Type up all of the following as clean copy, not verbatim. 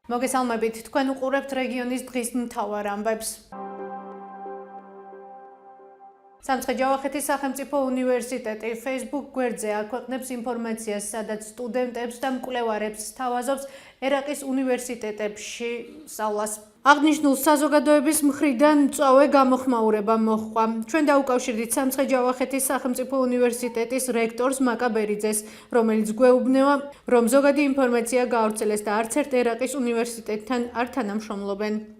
მოგესალმებით, თქვენ უყურებთ რეგიონის დღის მთავარ ამბებს. სამცხე-ჯავახეთის სახელმწიფო უნივერსიტეტი Facebook გვერდზე აქვეყნებს ინფორმაციას, სადაც სტუდენტებს და მკვლევარებს სთავაზობს ერაყის უნივერსიტეტებში სწავლას. აღნიშნულ საზოგადოების მხრიდან მწვავე გამოხმაურება მოჰყვა. ჩვენ დაუკავშირდით სამცხე-ჯავახეთის სახელმწიფო უნივერსიტეტის რექტორს მაკა ბერიძეს, რომელიც გვეუბნება, რომ ზოგადი ინფორმაცია გაავრცელეს და არც ერთ ერაყის უნივერსიტეტთან არ თანამშრომლობენ.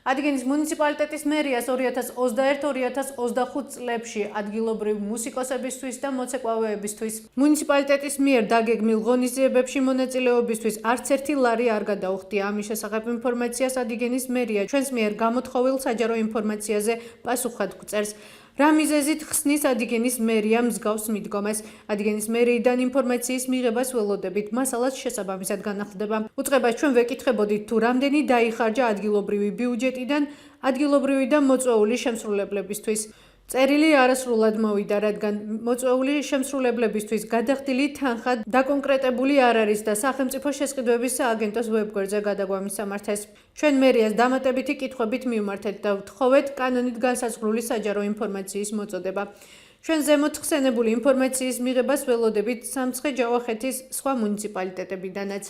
ადგილის მუნიციპალიტეტის მერიას 2021-2025 წლებში ადგილობრივ მუსიკოსებისთვის და მოცეკვავეებისთვის მუნიციპალიტეტის მიერ დაგეგმილ ღონისძიებებში მონაწილეობისთვის არც ერთი ლარი არ გადაუხდია. ამის შესახებ ინფორმაციას ადგილის მერია ჩვენს მიერ გამოთხოვილ საჯარო ინფორმაციაზე პასუხად გვწერს. რა მიზეზით ხსნის ადგილის მერია მსგავს მიდგომას? ადგილის მერიიდან ინფორმაციის მიღებას ველოდებით, მასალაც შესაბამისად განახლდება. უწყებას ჩვენ ვეკითხებოდით თუ რამდენი დაიხარჯა ადგილობრივი ბიუჯეტიდან ადგილობრივი და მოწვეული შემსრულებლებისთვის. წერილი არასრულად მოვიდა, რადგან მოწვეული შემსრულებლებისთვის გადახდილი თანხა დაკონკრეტებული არ არის და სახელმწიფო შესყიდვების სააგენტოს ვებგვერდზე გადაგვამისამართეს. ჩვენ მერიას დამატებითი კითხვებით მივმართეთ და ვთხოვეთ კანონით განსაზღვრული საჯარო ინფორმაციის მოწოდება. ჩვენ ზემოთ ხსენებული ინფორმაციის მიღებას ველოდებით სამცხე-ჯავახეთის სხვა მუნიციპალიტეტებიდანაც.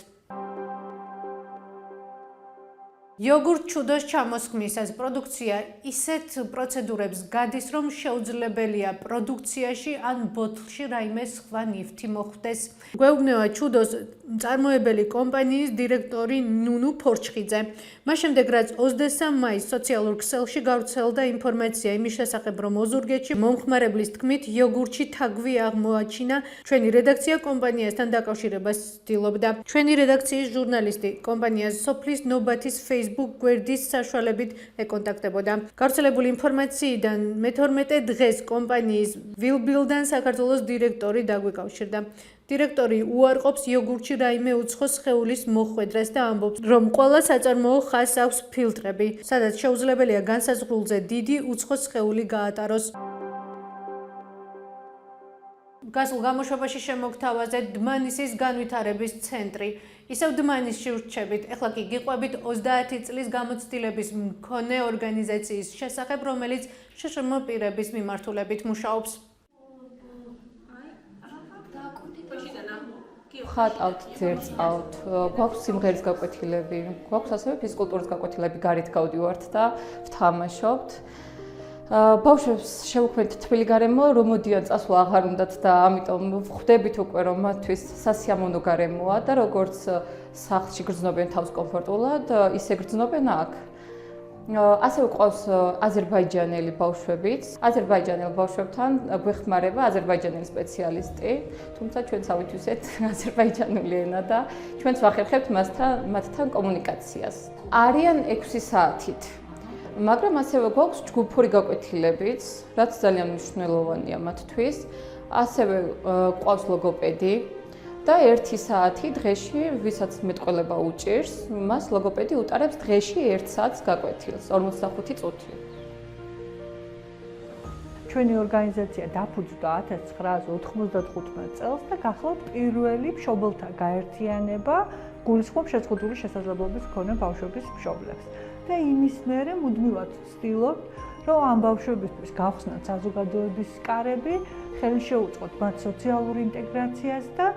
იოგურტ ჩუდოს ჩამოსხმისას პროდუქცია ისეთ პროცედურებს გადის, რომ შეუძლებელია პროდუქციაში ან ბოთლში რაიმე სხვა ნივთი მოხვდეს. გვეუბნება ჩუდოს მწარმოებელი კომპანიის დირექტორი ნუნუ ფორჩხიძე. მას შემდეგ, რაც 23 მაისს სოციალურ ქსელში გავრცელდა ინფორმაცია იმის შესახებ, რომ ოზურგეთში მომხმარებლის თქმით იოგურტში თაგვი აღმოაჩინა, ჩვენი რედაქცია კომპანიასთან დაკავშირებას ცდილობდა. ჩვენი რედაქციის ჟურნალისტი კომპანიას სოფლის ნობათის Facebook გვერდის საშუალებით ეკონტაქტებოდა. გავრცელებული ინფორმაციიდან მე-12 დღეს კომპანიის ვილბილდან საქართველოს დირექტორი დაგვიკავშირდა. დირექტორი უარყოფს იოგურტში რაიმე უცხო სხეულის მოხვედრას და ამბობს, რომ ყველა საწარმოო ხაზს აქვს ფილტრები, სადაც შეუძლებელია განსაზღვრულზე დიდი უცხო სხეული გაატაროს. გასულ გამოშვებაში შემოგთავაზეთ დმანისის განვითარების ცენტრი. ისევ დმანისში ვრჩებით, ეხლა კი გიყვებით 30 წლის გამოცდილების მქონე ორგანიზაციის შესახებ, რომელიც შშმ პირების მიმართულებით მუშაობს. ხატავთ, ძერწავთ, გვაქვს სიმღერის გაკვეთილები, გვაქვს ასევე ფიზკულტურის გაკვეთილები, გარეთ გავდივართ და ვთამაშობთ. ბავშვებს შევუქმნით თბილი გარემო, რომ მოდიან წასვლა აღარ უნდათ და ამიტომ ვხვდებით უკვე, რომ მათთვის სასიამოვნო გარემოა და როგორც სახლში გრძნობენ თავს კომფორტულად, ისე გრძნობენ აქ. ასევე ყავს აზერბაიჯანელი ბავშვებიც. აზერბაიჯანელ ბავშვებთან გვეხმარება აზერბაიჯანელი სპეციალისტი, თუმცა ჩვენც ავითვისეთ აზერბაიჯანული ენა და ჩვენც ვახერხებთ მათთან კომუნიკაციას. არიან 6 საათით. მაგრამ ასევე გვაქვს ჯგუფური გაკვეთილებიც, რაც ძალიან მნიშვნელოვანია მათთვის. ასევე ყავს ლოგოპედი და 1 საათი დღეში, ვისაც მეტყველება უჭირს, მას ლოგოპედი უტარებს დღეში 1 საათს გაკვეთილს, 45 წუთი. ჩვენი ორგანიზაცია დაფუძნდა 1995 წელს და გახლავთ პირველი მშობელთა გაერთიანება გულისხმობს შეზღუდული შესაძლებლობის მქონე ბავშვების მშობლებს. და იმის მერე მუდმივად ვცდილობთ, რომ ამ ბავშვებისთვის გავხსნათ საზოგადოების კარები, ხელი შეუწყოთ მათ სოციალური ინტეგრაციას და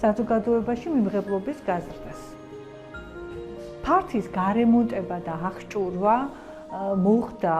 საზოგადოებაში მიმღებლობის გაზრდას. ფართის გარემონტება და აღჭურვა მოხდა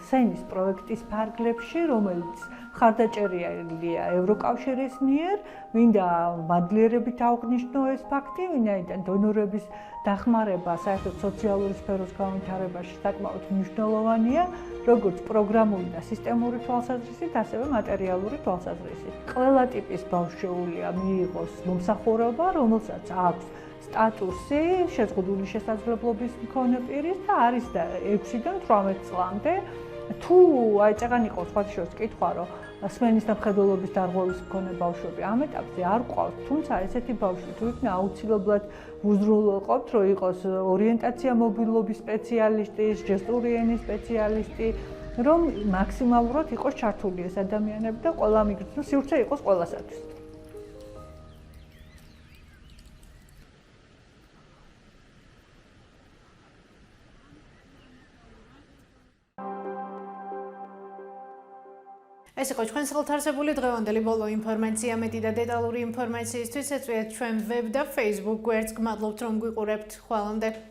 სენის პროექტის ფარგლებში, რომელიც მხარდაჭერილია ევროკავშირის მიერ, მინდა მადლიერებით აღვნიშნო ეს ფაქტი, ვინაიდან დონორების დახმარება საერთოდ სოციალური სფეროს განვითარებაში საკმაოდ მნიშვნელოვანია, როგორც პროგრამული და სისტემური თვალსაზრისით, ასევე მატერიალური თვალსაზრისით. ყველა ტიპის ბავშვს შეუძლია მიიღოს მომსახურება, რომელსაც აქვს სტატუსი შეზღუდული შესაძლებლობის მქონე პირის და არის 6-დან 18 წლამდე თუ აი წეგან იყო სხვა შორის კითხვა, რომ სმენის და მხედველობის დარღვევის მქონე ბავშვები ამ ეტაპზე არ ყავს, თუმცა ესეთი ბავშვი თუ იქნა აუცილებლად უზრუნველყოფთ, რომ იყოს ორიენტაცია მობილობის სპეციალისტი, ჟესტური ენის სპეციალისტი, რომ მაქსიმალურად იყოს ჩართული ეს ადამიანები და ყველა მიგრძნო სივრცე იყოს ყველასათვის. ეს იყო ჩვენს ხელთარსებული დღევანდელი ბოლო ინფორმაცია. მეტი და დეტალური ინფორმაციისთვის ეწვიეთ ჩვენ ვებ და Facebook გვერდს. გმადლობთ რომ გვიყურებთ. ხვალამდე.